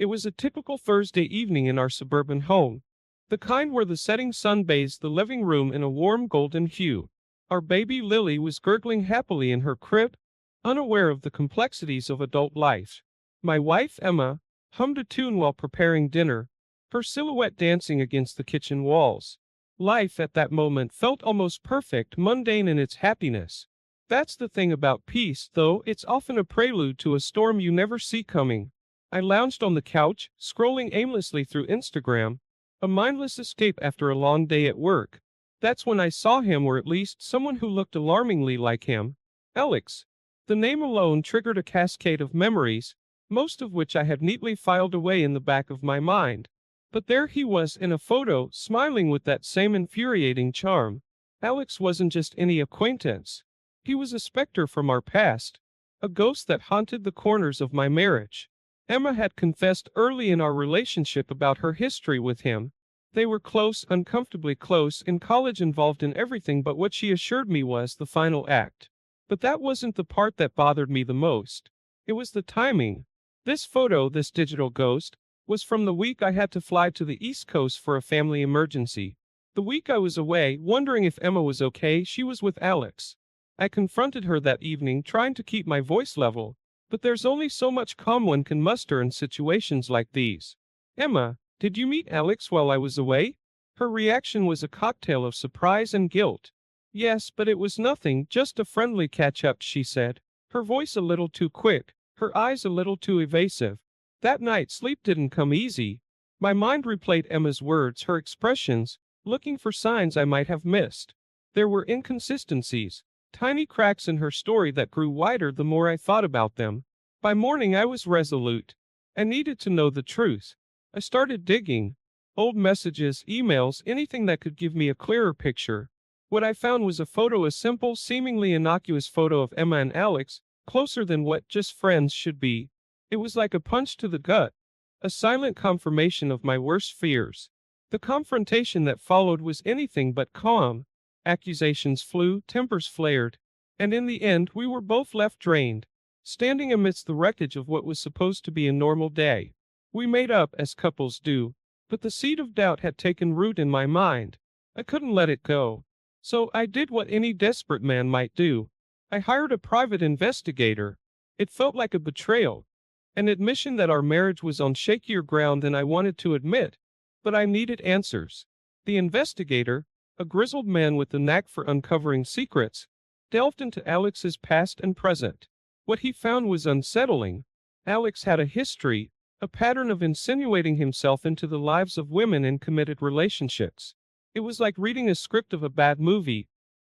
It was a typical Thursday evening in our suburban home, the kind where the setting sun bathes the living room in a warm golden hue. Our baby Lily was gurgling happily in her crib, unaware of the complexities of adult life. My wife Emma hummed a tune while preparing dinner, her silhouette dancing against the kitchen walls. Life at that moment felt almost perfect, mundane in its happiness. That's the thing about peace, though, it's often a prelude to a storm you never see coming. I lounged on the couch, scrolling aimlessly through Instagram, a mindless escape after a long day at work. That's when I saw him, or at least someone who looked alarmingly like him. Alex. The name alone triggered a cascade of memories, most of which I had neatly filed away in the back of my mind. But there he was in a photo, smiling with that same infuriating charm. Alex wasn't just any acquaintance. He was a specter from our past, a ghost that haunted the corners of my marriage. Emma had confessed early in our relationship about her history with him. They were close, uncomfortably close, in college, involved in everything but what she assured me was the final act. But that wasn't the part that bothered me the most. It was the timing. This photo, this digital ghost, was from the week I had to fly to the East Coast for a family emergency. The week I was away, wondering if Emma was okay, she was with Alex. I confronted her that evening, trying to keep my voice level, but there's only so much calm one can muster in situations like these. Emma, did you meet Alex while I was away? Her reaction was a cocktail of surprise and guilt. Yes, but it was nothing, just a friendly catch-up, she said, her voice a little too quick, her eyes a little too evasive. That night sleep didn't come easy. My mind replayed Emma's words, her expressions, looking for signs I might have missed. There were inconsistencies, tiny cracks in her story that grew wider the more I thought about them. By morning I was resolute. I needed to know the truth. I started digging. Old messages, emails, anything that could give me a clearer picture. What I found was a photo, a simple, seemingly innocuous photo of Emma and Alex, closer than what just friends should be. It was like a punch to the gut, a silent confirmation of my worst fears. The confrontation that followed was anything but calm. Accusations flew, tempers flared, and in the end we were both left drained, standing amidst the wreckage of what was supposed to be a normal day. We made up, as couples do, but the seed of doubt had taken root in my mind. I couldn't let it go. So I did what any desperate man might do. I hired a private investigator. It felt like a betrayal, an admission that our marriage was on shakier ground than I wanted to admit, but I needed answers. The investigator, a grizzled man with the knack for uncovering secrets, delved into Alex's past and present. What he found was unsettling. Alex had a history, a pattern of insinuating himself into the lives of women in committed relationships. It was like reading a script of a bad movie,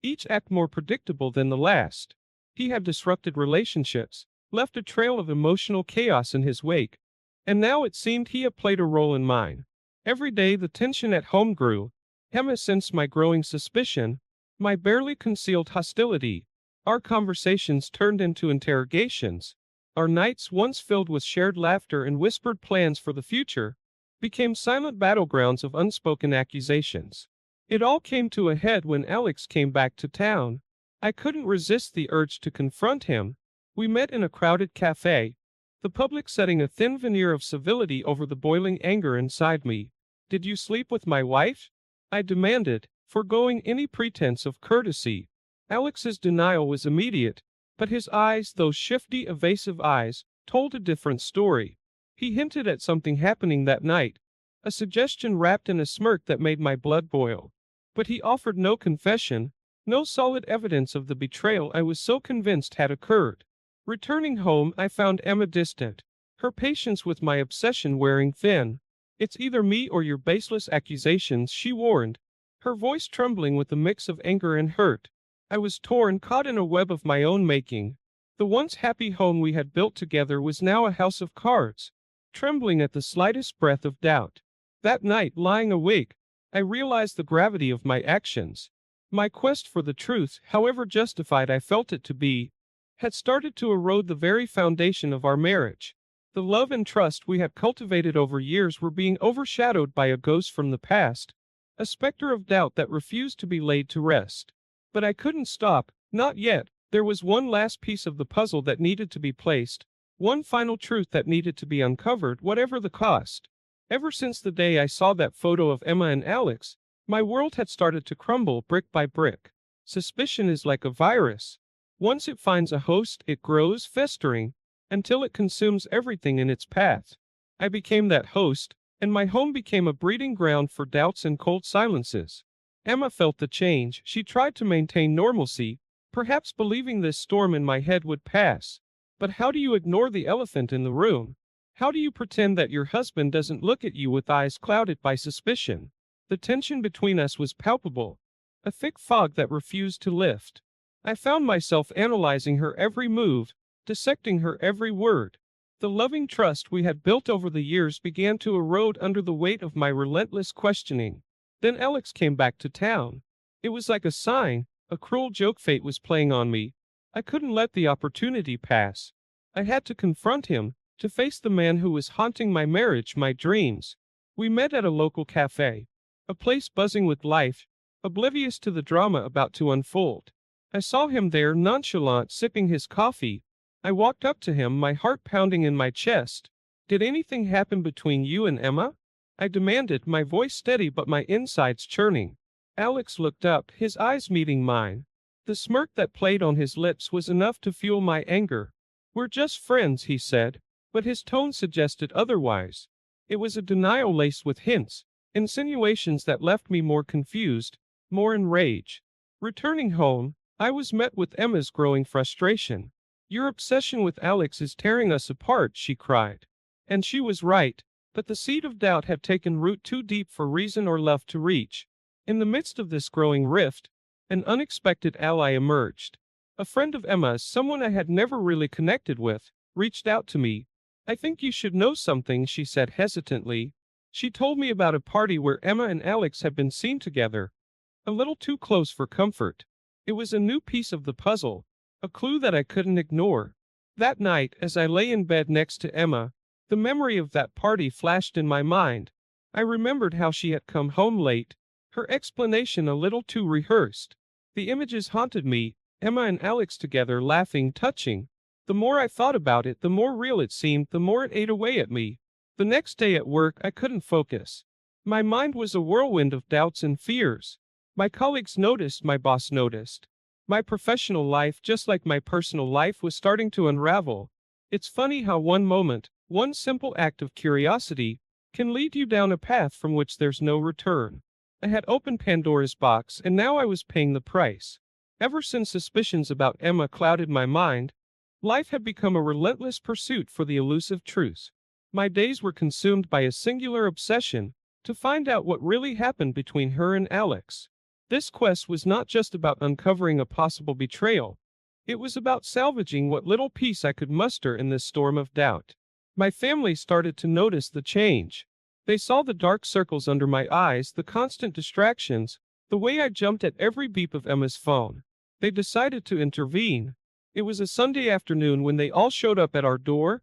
each act more predictable than the last. He had disrupted relationships, left a trail of emotional chaos in his wake, and now it seemed he had played a role in mine. Every day the tension at home grew. Emma sensed my growing suspicion, my barely concealed hostility. Our conversations turned into interrogations. Our nights, once filled with shared laughter and whispered plans for the future, became silent battlegrounds of unspoken accusations. It all came to a head when Alex came back to town. I couldn't resist the urge to confront him. We met in a crowded cafe, the public setting a thin veneer of civility over the boiling anger inside me. Did you sleep with my wife? I demanded, foregoing any pretense of courtesy. Alex's denial was immediate, but his eyes, those shifty, evasive eyes, told a different story. He hinted at something happening that night, a suggestion wrapped in a smirk that made my blood boil. But he offered no confession, no solid evidence of the betrayal I was so convinced had occurred. Returning home, I found Emma distant, her patience with my obsession wearing thin. It's either me or your baseless accusations, she warned, her voice trembling with a mix of anger and hurt. I was torn, caught in a web of my own making. The once happy home we had built together was now a house of cards, trembling at the slightest breath of doubt. That night, lying awake, I realized the gravity of my actions. My quest for the truth, however justified I felt it to be, had started to erode the very foundation of our marriage. The love and trust we had cultivated over years were being overshadowed by a ghost from the past, a specter of doubt that refused to be laid to rest. But I couldn't stop, not yet. There was one last piece of the puzzle that needed to be placed, One final truth that needed to be uncovered, whatever the cost. Ever since the day I saw that photo of Emma and Alex, my world had started to crumble brick by brick. Suspicion is like a virus. Once it finds a host, it grows, festering, until it consumes everything in its path. I became that host, and my home became a breeding ground for doubts and cold silences. Emma felt the change. She tried to maintain normalcy, perhaps believing this storm in my head would pass. But how do you ignore the elephant in the room? How do you pretend that your husband doesn't look at you with eyes clouded by suspicion? The tension between us was palpable, a thick fog that refused to lift. I found myself analyzing her every move, dissecting her every word. The loving trust we had built over the years began to erode under the weight of my relentless questioning. Then Alex came back to town. It was like a sign, a cruel joke fate was playing on me. I couldn't let the opportunity pass. I had to confront him, to face the man who was haunting my marriage, my dreams. We met at a local cafe, a place buzzing with life, oblivious to the drama about to unfold. I saw him there, nonchalant, sipping his coffee. I walked up to him, my heart pounding in my chest. "Did anything happen between you and Emma?" I demanded, my voice steady but my insides churning. Alex looked up, his eyes meeting mine. The smirk that played on his lips was enough to fuel my anger. "We're just friends," he said, but his tone suggested otherwise. It was a denial laced with hints, insinuations that left me more confused, more enraged. Returning home, I was met with Emma's growing frustration. "Your obsession with Alex is tearing us apart," she cried. And she was right, but the seed of doubt had taken root too deep for reason or love to reach. In the midst of this growing rift, an unexpected ally emerged. A friend of Emma's, someone I had never really connected with, reached out to me. "I think you should know something," she said hesitantly. She told me about a party where Emma and Alex had been seen together. A little too close for comfort. It was a new piece of the puzzle, a clue that I couldn't ignore. That night, as I lay in bed next to Emma, the memory of that party flashed in my mind. I remembered how she had come home late, her explanation a little too rehearsed. The images haunted me, Emma and Alex together, laughing, touching. The more I thought about it, the more real it seemed, the more it ate away at me. The next day at work, I couldn't focus. My mind was a whirlwind of doubts and fears. My colleagues noticed, my boss noticed. My professional life, just like my personal life, was starting to unravel. It's funny how one moment, one simple act of curiosity, can lead you down a path from which there's no return. I had opened Pandora's box, and now I was paying the price. Ever since suspicions about Emma clouded my mind, life had become a relentless pursuit for the elusive truth. My days were consumed by a singular obsession to find out what really happened between her and Alex. This quest was not just about uncovering a possible betrayal. It was about salvaging what little peace I could muster in this storm of doubt. My family started to notice the change. They saw the dark circles under my eyes, the constant distractions, the way I jumped at every beep of Emma's phone. They decided to intervene. It was a Sunday afternoon when they all showed up at our door,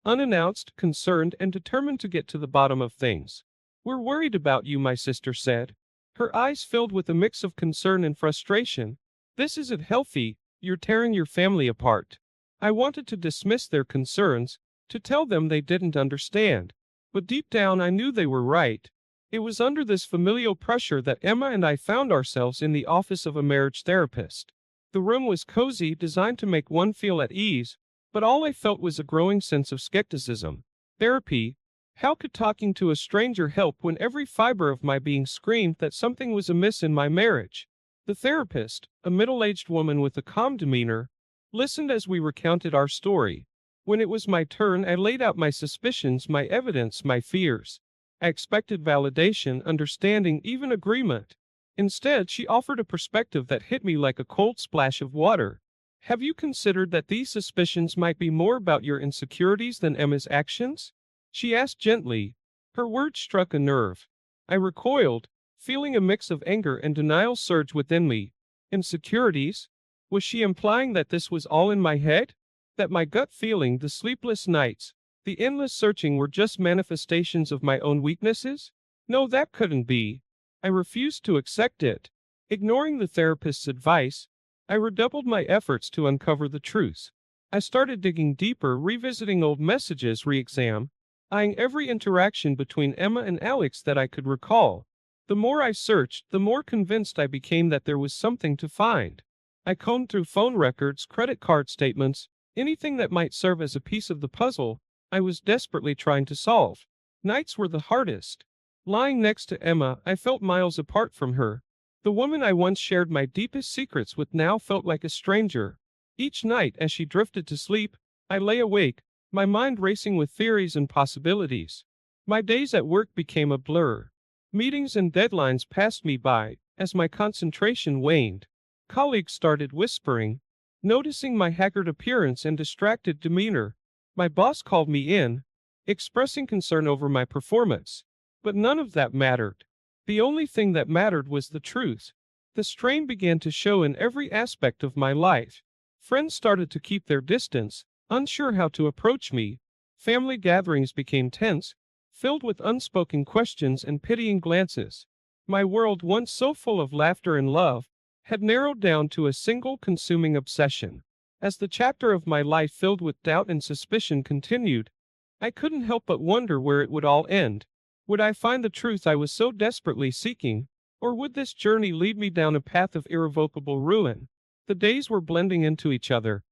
unannounced, concerned, and determined to get to the bottom of things. "We're worried about you," my sister said. Her eyes filled with a mix of concern and frustration. "This isn't healthy, you're tearing your family apart." I wanted to dismiss their concerns, to tell them they didn't understand. But deep down I knew they were right. It was under this familial pressure that Emma and I found ourselves in the office of a marriage therapist. The room was cozy, designed to make one feel at ease, but all I felt was a growing sense of skepticism. Therapy? How could talking to a stranger help when every fiber of my being screamed that something was amiss in my marriage? The therapist, a middle-aged woman with a calm demeanor, listened as we recounted our story. When it was my turn, I laid out my suspicions, my evidence, my fears. I expected validation, understanding, even agreement. Instead, she offered a perspective that hit me like a cold splash of water. "Have you considered that these suspicions might be more about your insecurities than Emma's actions?" she asked gently. Her words struck a nerve. I recoiled, feeling a mix of anger and denial surge within me. Insecurities? Was she implying that this was all in my head? That my gut feeling, the sleepless nights, the endless searching were just manifestations of my own weaknesses? No, that couldn't be. I refused to accept it. Ignoring the therapist's advice, I redoubled my efforts to uncover the truth. I started digging deeper, revisiting old messages, eyeing every interaction between Emma and Alex that I could recall. The more I searched, the more convinced I became that there was something to find. I combed through phone records, credit card statements, anything that might serve as a piece of the puzzle I was desperately trying to solve. Nights were the hardest. Lying next to Emma, I felt miles apart from her. The woman I once shared my deepest secrets with now felt like a stranger. Each night, as she drifted to sleep, I lay awake, my mind racing with theories and possibilities. My days at work became a blur. Meetings and deadlines passed me by as my concentration waned. Colleagues started whispering, noticing my haggard appearance and distracted demeanor. My boss called me in, expressing concern over my performance. But none of that mattered. The only thing that mattered was the truth. The strain began to show in every aspect of my life. Friends started to keep their distance, unsure how to approach me. Family gatherings became tense, filled with unspoken questions and pitying glances. My world, once so full of laughter and love, had narrowed down to a single consuming obsession. As the chapter of my life filled with doubt and suspicion continued, I couldn't help but wonder where it would all end. Would I find the truth I was so desperately seeking, or would this journey lead me down a path of irrevocable ruin? The days were blending into each other,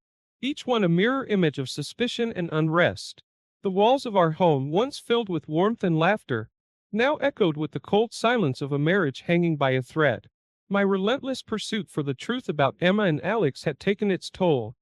each one a mirror image of suspicion and unrest. The walls of our home, once filled with warmth and laughter, now echoed with the cold silence of a marriage hanging by a thread. My relentless pursuit for the truth about Emma and Alex had taken its toll,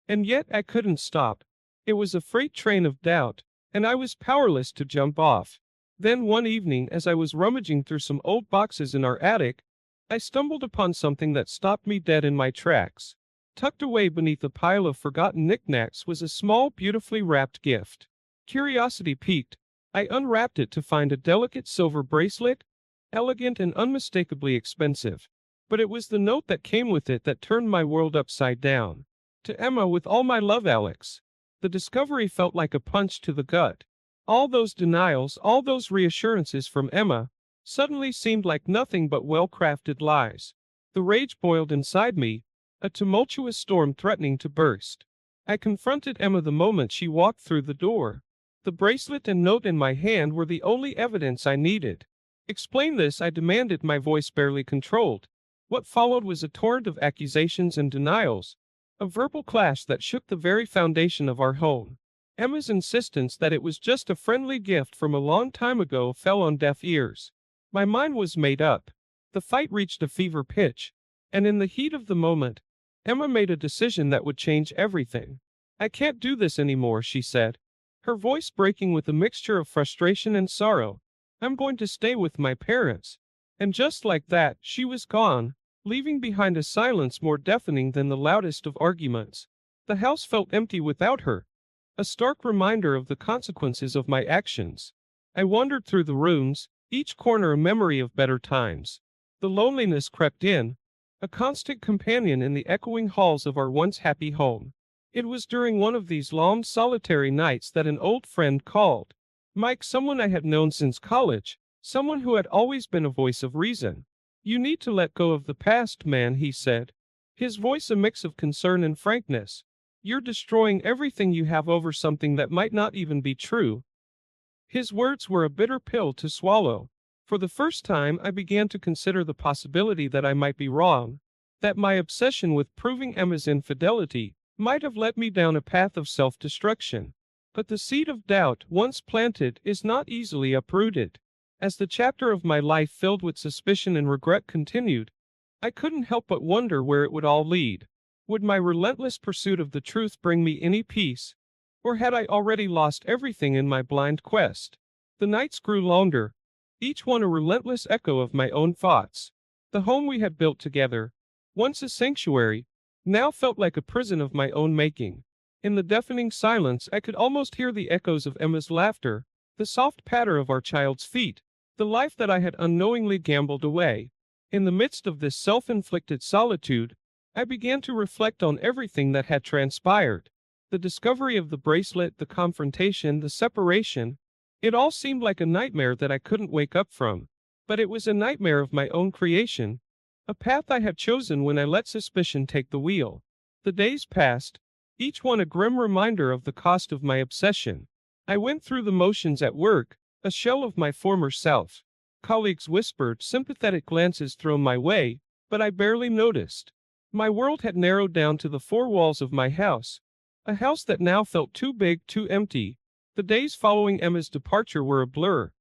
and yet I couldn't stop. It was a freight train of doubt, and I was powerless to jump off. Then one evening, as I was rummaging through some old boxes in our attic, I stumbled upon something that stopped me dead in my tracks. Tucked away beneath a pile of forgotten knickknacks was a small, beautifully wrapped gift. Curiosity piqued, I unwrapped it to find a delicate silver bracelet, elegant and unmistakably expensive. But it was the note that came with it that turned my world upside down. To Emma, with all my love, Alex. The discovery felt like a punch to the gut. All those denials, all those reassurances from Emma, suddenly seemed like nothing but well-crafted lies. The rage boiled inside me, a tumultuous storm threatening to burst. I confronted Emma the moment she walked through the door. The bracelet and note in my hand were the only evidence I needed. "Explain this," I demanded, my voice barely controlled. What followed was a torrent of accusations and denials, a verbal clash that shook the very foundation of our home. Emma's insistence that it was just a friendly gift from a long time ago fell on deaf ears. My mind was made up. The fight reached a fever pitch, and in the heat of the moment, Emma made a decision that would change everything. "I can't do this anymore," she said, her voice breaking with a mixture of frustration and sorrow. "I'm going to stay with my parents." And just like that, she was gone, leaving behind a silence more deafening than the loudest of arguments. The house felt empty without her, a stark reminder of the consequences of my actions. I wandered through the rooms, each corner a memory of better times. The loneliness crept in, a constant companion in the echoing halls of our once happy home. It was during one of these long, solitary nights that an old friend called. Mike, someone I had known since college, someone who had always been a voice of reason. "You need to let go of the past, man," he said, his voice a mix of concern and frankness. "You're destroying everything you have over something that might not even be true." His words were a bitter pill to swallow. For the first time, I began to consider the possibility that I might be wrong, that my obsession with proving Emma's infidelity might have led me down a path of self-destruction. But the seed of doubt, once planted, is not easily uprooted. As the chapter of my life filled with suspicion and regret continued, I couldn't help but wonder where it would all lead. Would my relentless pursuit of the truth bring me any peace? Or had I already lost everything in my blind quest? The nights grew longer, each one a relentless echo of my own thoughts. The home we had built together, once a sanctuary, now felt like a prison of my own making. In the deafening silence, I could almost hear the echoes of Emma's laughter, the soft patter of our child's feet, the life that I had unknowingly gambled away. In the midst of this self-inflicted solitude, I began to reflect on everything that had transpired. The discovery of the bracelet, the confrontation, the separation. It all seemed like a nightmare that I couldn't wake up from. But it was a nightmare of my own creation, a path I had chosen when I let suspicion take the wheel. The days passed, each one a grim reminder of the cost of my obsession. I went through the motions at work, a shell of my former self. Colleagues whispered sympathetic glances thrown my way, but I barely noticed. My world had narrowed down to the four walls of my house, a house that now felt too big, too empty. The days following Emma's departure were a blur,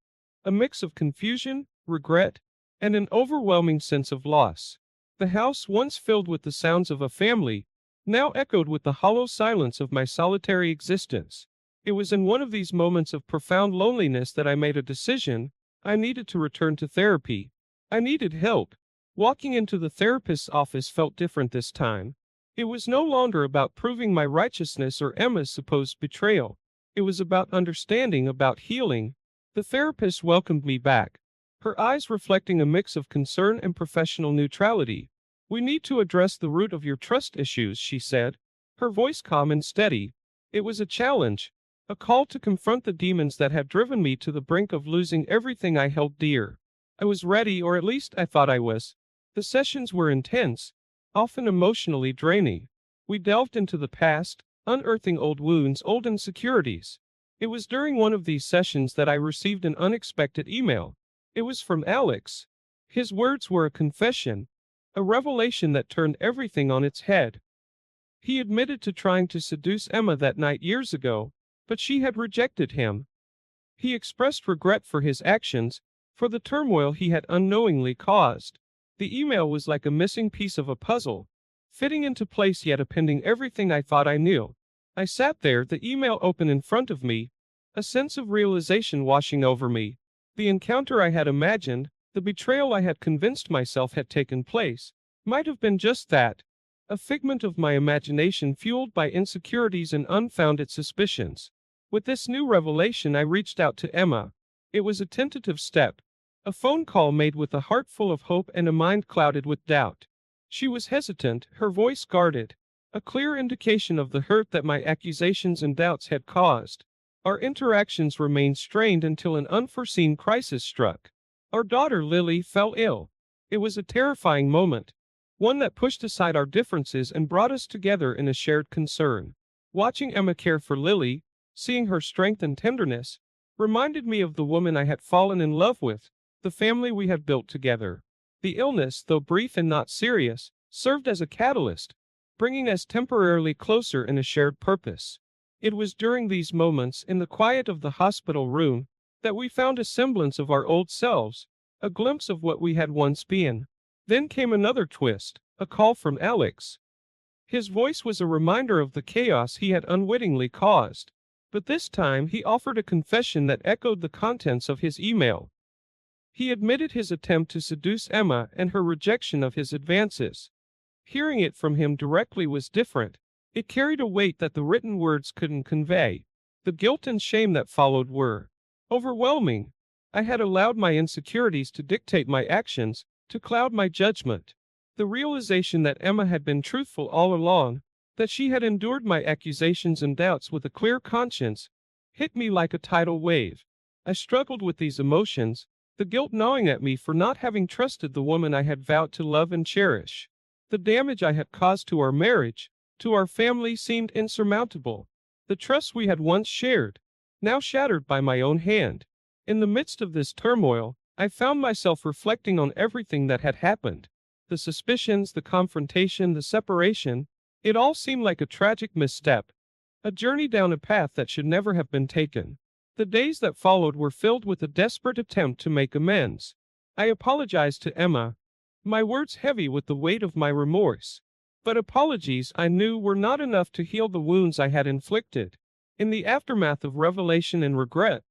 a mix of confusion, regret, and an overwhelming sense of loss. The house, once filled with the sounds of a family, now echoed with the hollow silence of my solitary existence. It was in one of these moments of profound loneliness that I made a decision. I needed to return to therapy. I needed help. Walking into the therapist's office felt different this time. It was no longer about proving my righteousness or Emma's supposed betrayal. It was about understanding, about healing. The therapist welcomed me back, her eyes reflecting a mix of concern and professional neutrality. "We need to address the root of your trust issues," she said, her voice calm and steady. It was a challenge, a call to confront the demons that had driven me to the brink of losing everything I held dear. I was ready, or at least I thought I was. The sessions were intense, often emotionally draining. We delved into the past, unearthing old wounds, old insecurities. It was during one of these sessions that I received an unexpected email. It was from Alex. His words were a confession, a revelation that turned everything on its head. He admitted to trying to seduce Emma that night years ago, but she had rejected him. He expressed regret for his actions, for the turmoil he had unknowingly caused. The email was like a missing piece of a puzzle, fitting into place yet appending everything I thought I knew. I sat there, the email open in front of me, a sense of realization washing over me. The encounter I had imagined, the betrayal I had convinced myself had taken place, might have been just that, a figment of my imagination fueled by insecurities and unfounded suspicions. With this new revelation, I reached out to Emma. It was a tentative step, a phone call made with a heart full of hope and a mind clouded with doubt. She was hesitant, her voice guarded, a clear indication of the hurt that my accusations and doubts had caused. Our interactions remained strained until an unforeseen crisis struck. Our daughter Lily fell ill. It was a terrifying moment, one that pushed aside our differences and brought us together in a shared concern. Watching Emma care for Lily, seeing her strength and tenderness, reminded me of the woman I had fallen in love with, the family we had built together. The illness, though brief and not serious, served as a catalyst, bringing us temporarily closer in a shared purpose. It was during these moments, in the quiet of the hospital room, that we found a semblance of our old selves, a glimpse of what we had once been. Then came another twist, a call from Alex. His voice was a reminder of the chaos he had unwittingly caused. But this time he offered a confession that echoed the contents of his email. He admitted his attempt to seduce Emma and her rejection of his advances. Hearing it from him directly was different. It carried a weight that the written words couldn't convey. The guilt and shame that followed were overwhelming. I had allowed my insecurities to dictate my actions, to cloud my judgment. The realization that Emma had been truthful all along, that she had endured my accusations and doubts with a clear conscience, hit me like a tidal wave. I struggled with these emotions, the guilt gnawing at me for not having trusted the woman I had vowed to love and cherish. The damage I had caused to our marriage, to our family, seemed insurmountable. The trust we had once shared, now shattered by my own hand. In the midst of this turmoil, I found myself reflecting on everything that had happened. The suspicions, the confrontation, the separation, it all seemed like a tragic misstep, a journey down a path that should never have been taken. The days that followed were filled with a desperate attempt to make amends. I apologized to Emma, my words heavy with the weight of my remorse. But apologies, I knew, were not enough to heal the wounds I had inflicted. In the aftermath of revelation and regret,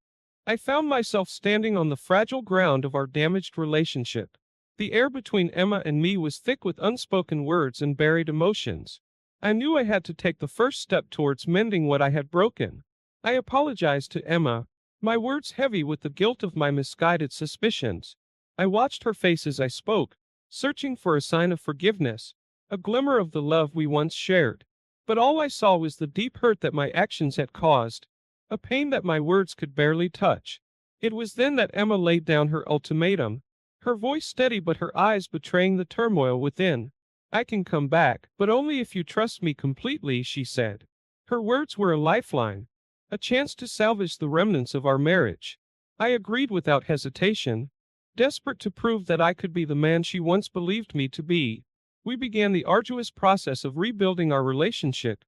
I found myself standing on the fragile ground of our damaged relationship. The air between Emma and me was thick with unspoken words and buried emotions. I knew I had to take the first step towards mending what I had broken. I apologized to Emma, my words heavy with the guilt of my misguided suspicions. I watched her face as I spoke, searching for a sign of forgiveness, a glimmer of the love we once shared. But all I saw was the deep hurt that my actions had caused, a pain that my words could barely touch. It was then that Emma laid down her ultimatum, her voice steady but her eyes betraying the turmoil within. "I can come back, but only if you trust me completely," she said. Her words were a lifeline, a chance to salvage the remnants of our marriage. I agreed without hesitation, desperate to prove that I could be the man she once believed me to be. We began the arduous process of rebuilding our relationship,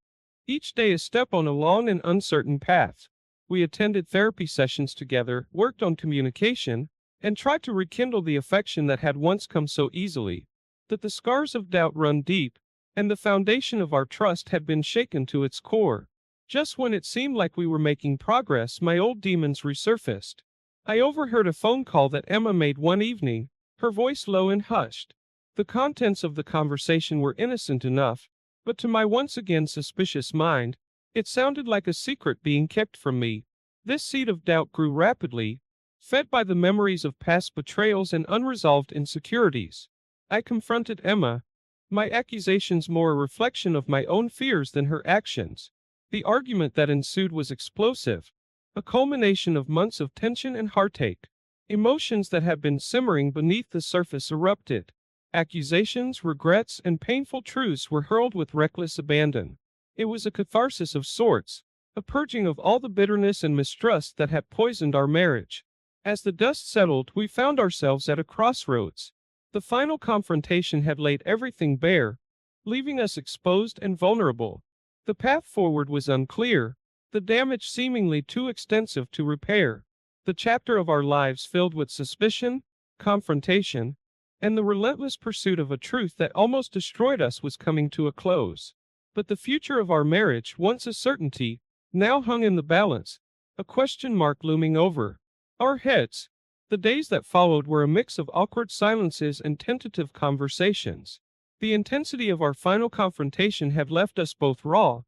each day a step on a long and uncertain path. We attended therapy sessions together, worked on communication, and tried to rekindle the affection that had once come so easily. But the scars of doubt run deep, and the foundation of our trust had been shaken to its core. Just when it seemed like we were making progress, my old demons resurfaced. I overheard a phone call that Emma made one evening, her voice low and hushed. The contents of the conversation were innocent enough, but to my once again suspicious mind, it sounded like a secret being kept from me. This seed of doubt grew rapidly, fed by the memories of past betrayals and unresolved insecurities. I confronted Emma, my accusations more a reflection of my own fears than her actions. The argument that ensued was explosive, a culmination of months of tension and heartache. Emotions that had been simmering beneath the surface erupted. Accusations, regrets, and painful truths were hurled with reckless abandon. It was a catharsis of sorts, a purging of all the bitterness and mistrust that had poisoned our marriage. As the dust settled, we found ourselves at a crossroads. The final confrontation had laid everything bare, leaving us exposed and vulnerable. The path forward was unclear, the damage seemingly too extensive to repair. The chapter of our lives filled with suspicion, confrontation, and the relentless pursuit of a truth that almost destroyed us was coming to a close. But the future of our marriage, once a certainty, now hung in the balance, a question mark looming over our heads. The days that followed were a mix of awkward silences and tentative conversations. The intensity of our final confrontation had left us both raw,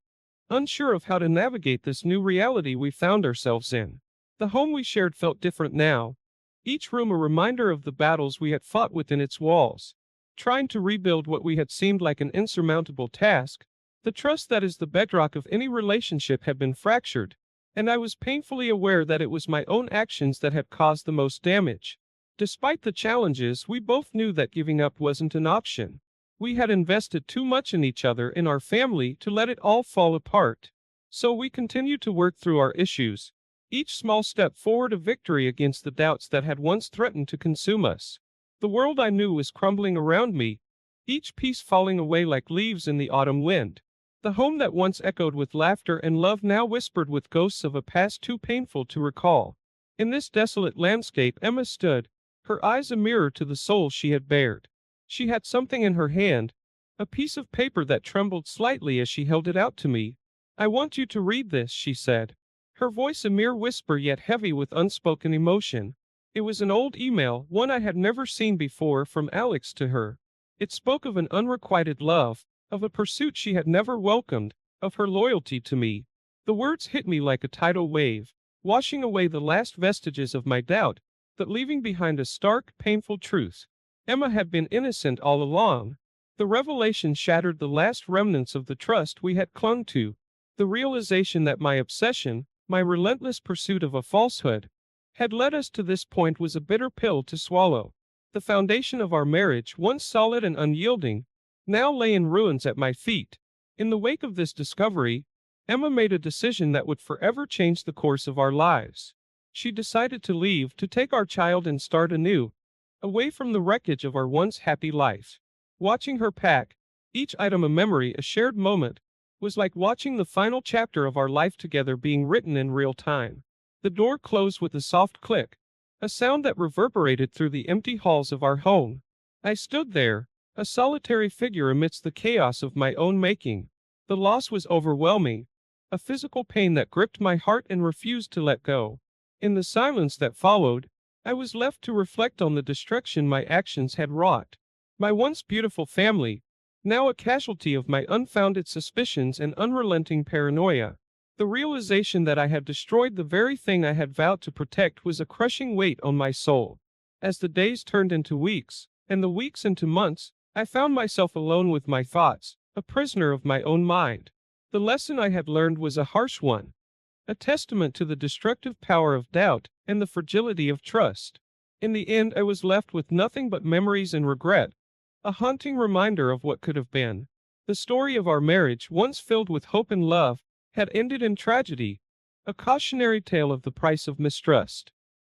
unsure of how to navigate this new reality we found ourselves in. The home we shared felt different now, each room a reminder of the battles we had fought within its walls. Trying to rebuild what we had seemed like an insurmountable task, the trust that is the bedrock of any relationship had been fractured, and I was painfully aware that it was my own actions that had caused the most damage. Despite the challenges, we both knew that giving up wasn't an option. We had invested too much in each other, in our family, to let it all fall apart. So we continued to work through our issues, each small step forward a victory against the doubts that had once threatened to consume us. The world I knew was crumbling around me, each piece falling away like leaves in the autumn wind. The home that once echoed with laughter and love now whispered with ghosts of a past too painful to recall. In this desolate landscape Emma stood, her eyes a mirror to the soul she had bared. She had something in her hand, a piece of paper that trembled slightly as she held it out to me. "I want you to read this," she said, her voice a mere whisper yet heavy with unspoken emotion. It was an old email, one I had never seen before, from Alex to her. It spoke of an unrequited love, of a pursuit she had never welcomed, of her loyalty to me. The words hit me like a tidal wave, washing away the last vestiges of my doubt, but leaving behind a stark, painful truth. Emma had been innocent all along. The revelation shattered the last remnants of the trust we had clung to. The realization that my obsession, my relentless pursuit of a falsehood, had led us to this point was a bitter pill to swallow. The foundation of our marriage, once solid and unyielding, now lay in ruins at my feet. In the wake of this discovery, Emma made a decision that would forever change the course of our lives. She decided to leave, to take our child and start anew, away from the wreckage of our once happy life. Watching her pack, each item a memory, a shared moment, was like watching the final chapter of our life together being written in real time. The door closed with a soft click, a sound that reverberated through the empty halls of our home. I stood there, a solitary figure amidst the chaos of my own making. The loss was overwhelming, a physical pain that gripped my heart and refused to let go. In the silence that followed, I was left to reflect on the destruction my actions had wrought. My once beautiful family, now a casualty of my unfounded suspicions and unrelenting paranoia. The realization that I had destroyed the very thing I had vowed to protect was a crushing weight on my soul. As the days turned into weeks, and the weeks into months, I found myself alone with my thoughts, a prisoner of my own mind. The lesson I had learned was a harsh one, a testament to the destructive power of doubt and the fragility of trust. In the end, I was left with nothing but memories and regret, a haunting reminder of what could have been. The story of our marriage, once filled with hope and love, had ended in tragedy, a cautionary tale of the price of mistrust.